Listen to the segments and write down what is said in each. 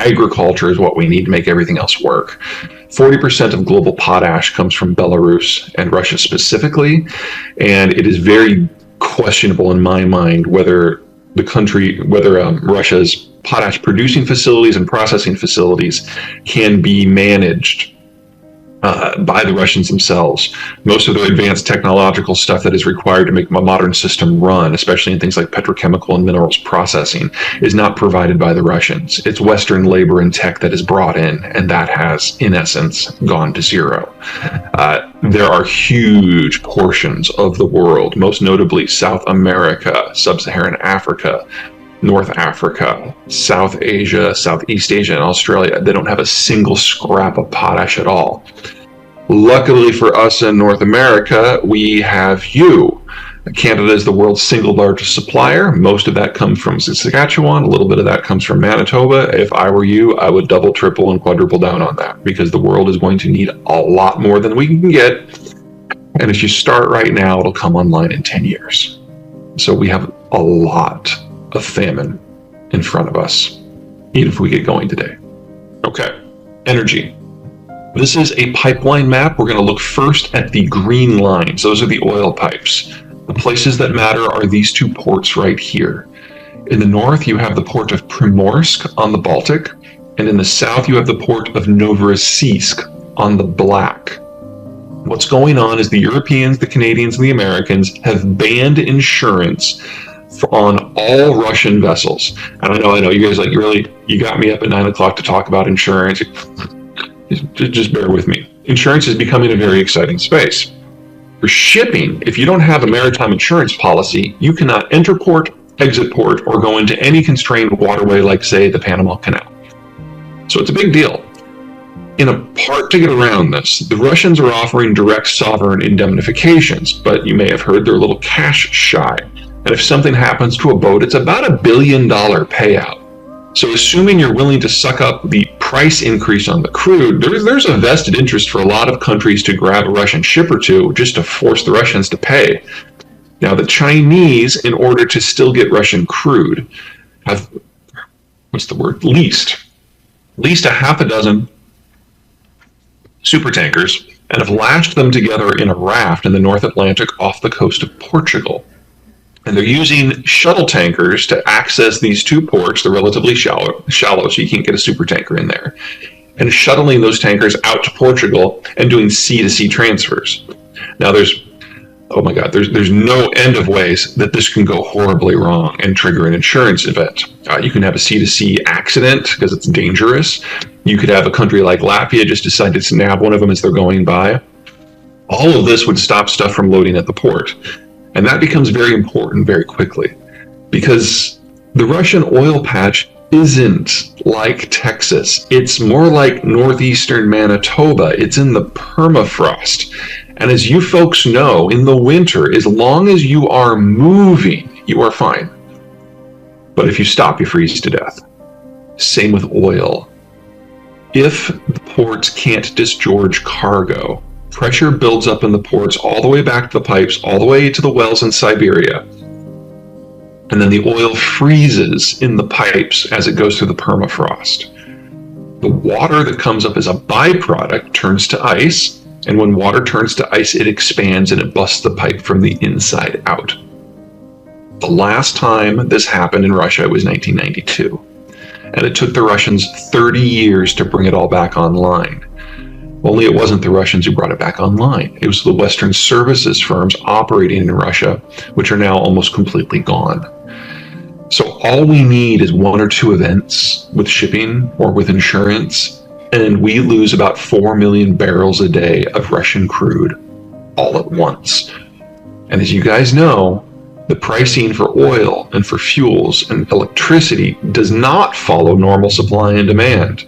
agriculture is what we need to make everything else work. 40% of global potash comes from Belarus and Russia specifically, and it is very questionable in my mind whether Russia's potash producing facilities and processing facilities can be managed by the Russians themselves. Most of the advanced technological stuff that is required to make a modern system run, especially in things like petrochemical and minerals processing, is not provided by the Russians. It's Western labor and tech that is brought in, and that has, in essence, gone to zero. There are huge portions of the world, most notably South America, Sub-Saharan Africa, North Africa, South Asia, Southeast Asia, and Australia. They don't have a single scrap of potash at all. Luckily for us in North America, we have you. Canada is the world's single largest supplier. Most of that comes from Saskatchewan. A little bit of that comes from Manitoba. If I were you, I would double, triple, and quadruple down on that, because the world is going to need a lot more than we can get. And if you start right now, it'll come online in 10 years. So we have a lot of famine in front of us, even if we get going today. Okay, energy. This is a pipeline map. We're going to look first at the green lines. Those are the oil pipes. The places that matter are these two ports right here. In the north, you have the port of Primorsk on the Baltic, and in the south, you have the port of Novorossiysk on the Black. What's going on is the Europeans, the Canadians, and the Americans have banned insurance on all Russian vessels. And I know, you guys you got me up at 9 o'clock to talk about insurance. Just bear with me. Insurance is becoming a very exciting space. For shipping, if you don't have a maritime insurance policy, you cannot enter port, exit port, or go into any constrained waterway like, say, the Panama Canal. So it's a big deal. In a part to get around this, the Russians are offering direct sovereign indemnifications, but you may have heard they're a little cash shy. And if something happens to a boat, it's about $1 billion payout. So assuming you're willing to suck up the price increase on the crude, there's a vested interest for a lot of countries to grab a Russian ship or two just to force the Russians to pay. Now the Chinese, in order to still get Russian crude, have, leased a half a dozen super tankers and have lashed them together in a raft in the North Atlantic off the coast of Portugal. And they're using shuttle tankers to access these two ports. They're relatively shallow, so you can't get a super tanker in there. And shuttling those tankers out to Portugal and doing sea-to-sea transfers. Now there's no end of ways that this can go horribly wrong and trigger an insurance event. You can have a sea-to-sea accident because it's dangerous. You could have a country like Latvia just decide to snab one of them as they're going by. All of this would stop stuff from loading at the port. And that becomes very important very quickly, because the Russian oil patch isn't like Texas. It's more like northeastern Manitoba. It's in the permafrost. And as you folks know, in the winter, as long as you are moving, you are fine. But if you stop, you freeze to death. Same with oil. If the ports can't discharge cargo, pressure builds up in the ports all the way back to the pipes, all the way to the wells in Siberia. And then the oil freezes in the pipes as it goes through the permafrost. The water that comes up as a byproduct turns to ice, and when water turns to ice, it expands and it busts the pipe from the inside out. The last time this happened in Russia was 1992, and it took the Russians 30 years to bring it all back online. Only it wasn't the Russians who brought it back online. It was the Western services firms operating in Russia, which are now almost completely gone. So all we need is one or two events with shipping or with insurance, and we lose about 4 million barrels a day of Russian crude all at once. And as you guys know, the pricing for oil and for fuels and electricity does not follow normal supply and demand.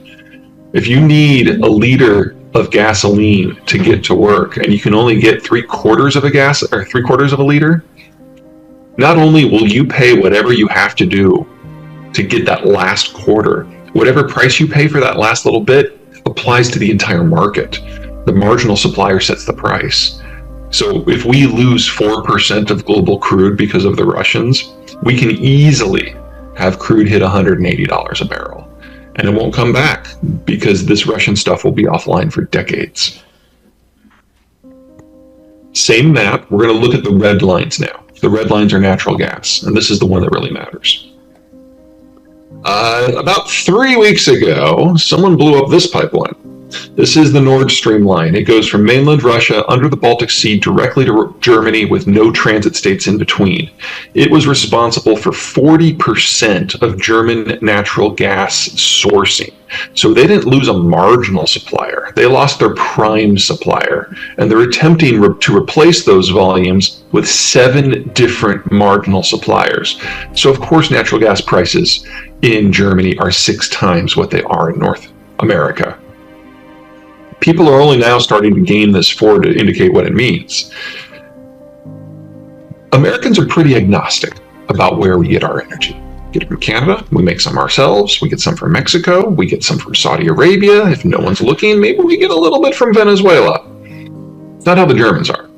If you need a liter of gasoline to get to work, and you can only get 3/4 of a liter, not only will you pay whatever you have to do to get that last quarter, whatever price you pay for that last little bit applies to the entire market. The marginal supplier sets the price. So if we lose 4% of global crude because of the Russians, we can easily have crude hit $180 a barrel. and it won't come back because this Russian stuff will be offline for decades. Same map, we're going to look at the red lines now. The red lines are natural gas, and this is the one that really matters. About 3 weeks ago, someone blew up this pipeline. This is the Nord Stream line. It goes from mainland Russia under the Baltic Sea directly to Germany with no transit states in between. It was responsible for 40% of German natural gas sourcing. So they didn't lose a marginal supplier. They lost their prime supplier. And they're attempting to replace those volumes with 7 different marginal suppliers. So of course natural gas prices in Germany are 6 times what they are in North America. People are only now starting to game this forward to indicate what it means. Americans are pretty agnostic about where we get our energy. We get it from Canada, we make some ourselves, we get some from Mexico, we get some from Saudi Arabia. If no one's looking, maybe we get a little bit from Venezuela. It's not how the Germans are.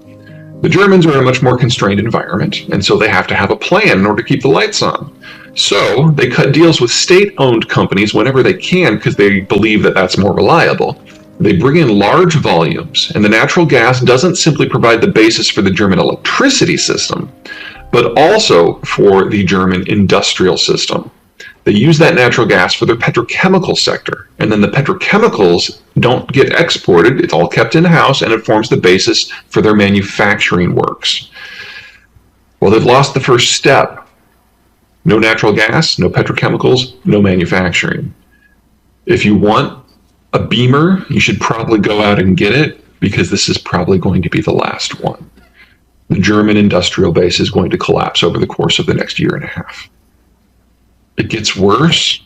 The Germans are in a much more constrained environment, and so they have to have a plan in order to keep the lights on. So they cut deals with state-owned companies whenever they can because they believe that that's more reliable. They bring in large volumes, and the natural gas doesn't simply provide the basis for the German electricity system, but also for the German industrial system. They use that natural gas for their petrochemical sector, and then the petrochemicals don't get exported. It's all kept in-house, and it forms the basis for their manufacturing works. Well, they've lost the first step. No natural gas, no petrochemicals, no manufacturing. If you want a Beamer, you should probably go out and get it because this is probably going to be the last one. The German industrial base is going to collapse over the course of the next year and a half. It gets worse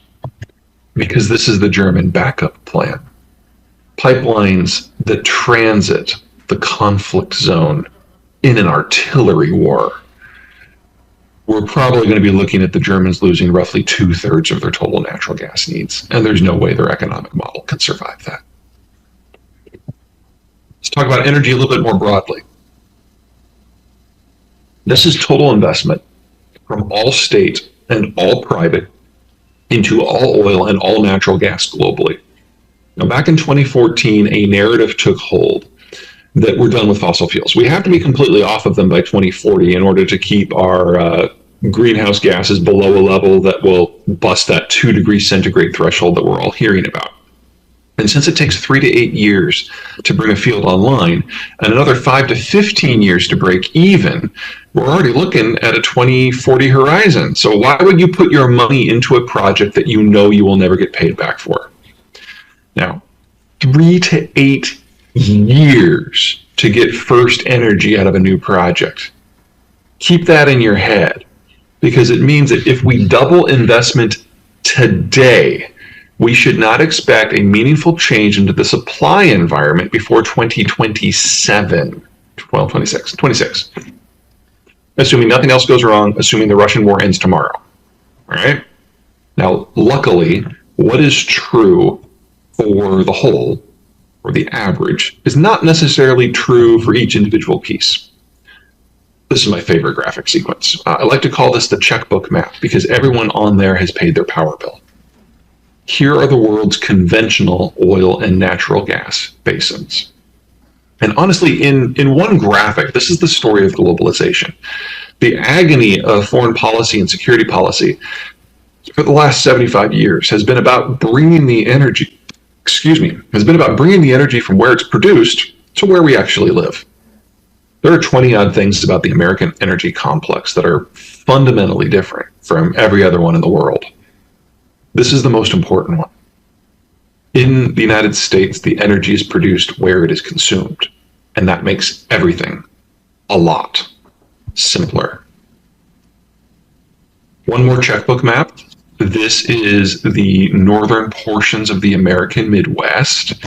because this is the German backup plan. Pipelines that transit the conflict zone in an artillery war. We're probably going to be looking at the Germans losing roughly 2/3 of their total natural gas needs, and there's no way their economic model can survive that. Let's talk about energy a little bit more broadly. This is total investment from all state and all private into all oil and all natural gas globally. Now, back in 2014, a narrative took hold that we're done with fossil fuels. We have to be completely off of them by 2040 in order to keep our greenhouse gases below a level that will bust that 2 degrees centigrade threshold that we're all hearing about. And since it takes 3 to 8 years to bring a field online and another 5 to 15 years to break even, we're already looking at a 2040 horizon. So why would you put your money into a project that you know you will never get paid back for? Now, 3 to 8 years to get first energy out of a new project. Keep that in your head, because it means that if we double investment today, we should not expect a meaningful change into the supply environment before 2027, 26. Assuming nothing else goes wrong, assuming the Russian war ends tomorrow. All right? Now, luckily, what is true for the whole, or the average, is not necessarily true for each individual piece. This is my favorite graphic sequence. I like to call this the checkbook map because everyone on there has paid their power bill. Here are the world's conventional oil and natural gas basins. And honestly, in one graphic, this is the story of globalization. The agony of foreign policy and security policy for the last 75 years has been about bringing the energy, from where it's produced to where we actually live. There are 20-odd things about the American energy complex that are fundamentally different from every other one in the world. This is the most important one. In the United States, the energy is produced where it is consumed, and that makes everything a lot simpler. One more checkbook map. This is the northern portions of the American Midwest,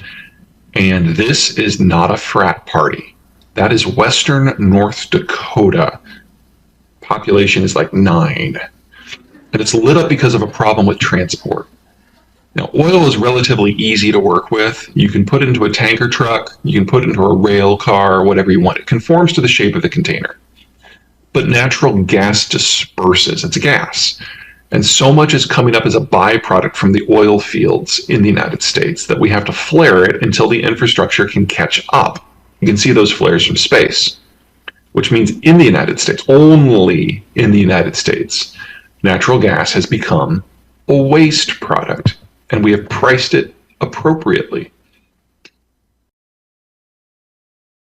and this is not a frat party. That is western North Dakota. Population is like 9. And it's lit up because of a problem with transport. Now, oil is relatively easy to work with. You can put it into a tanker truck, you can put it into a rail car, whatever you want. It conforms to the shape of the container. But natural gas disperses. It's a gas. And so much is coming up as a byproduct from the oil fields in the United States that we have to flare it until the infrastructure can catch up. You can see those flares from space, which means in the United States, only in the United States, natural gas has become a waste product, and we have priced it appropriately.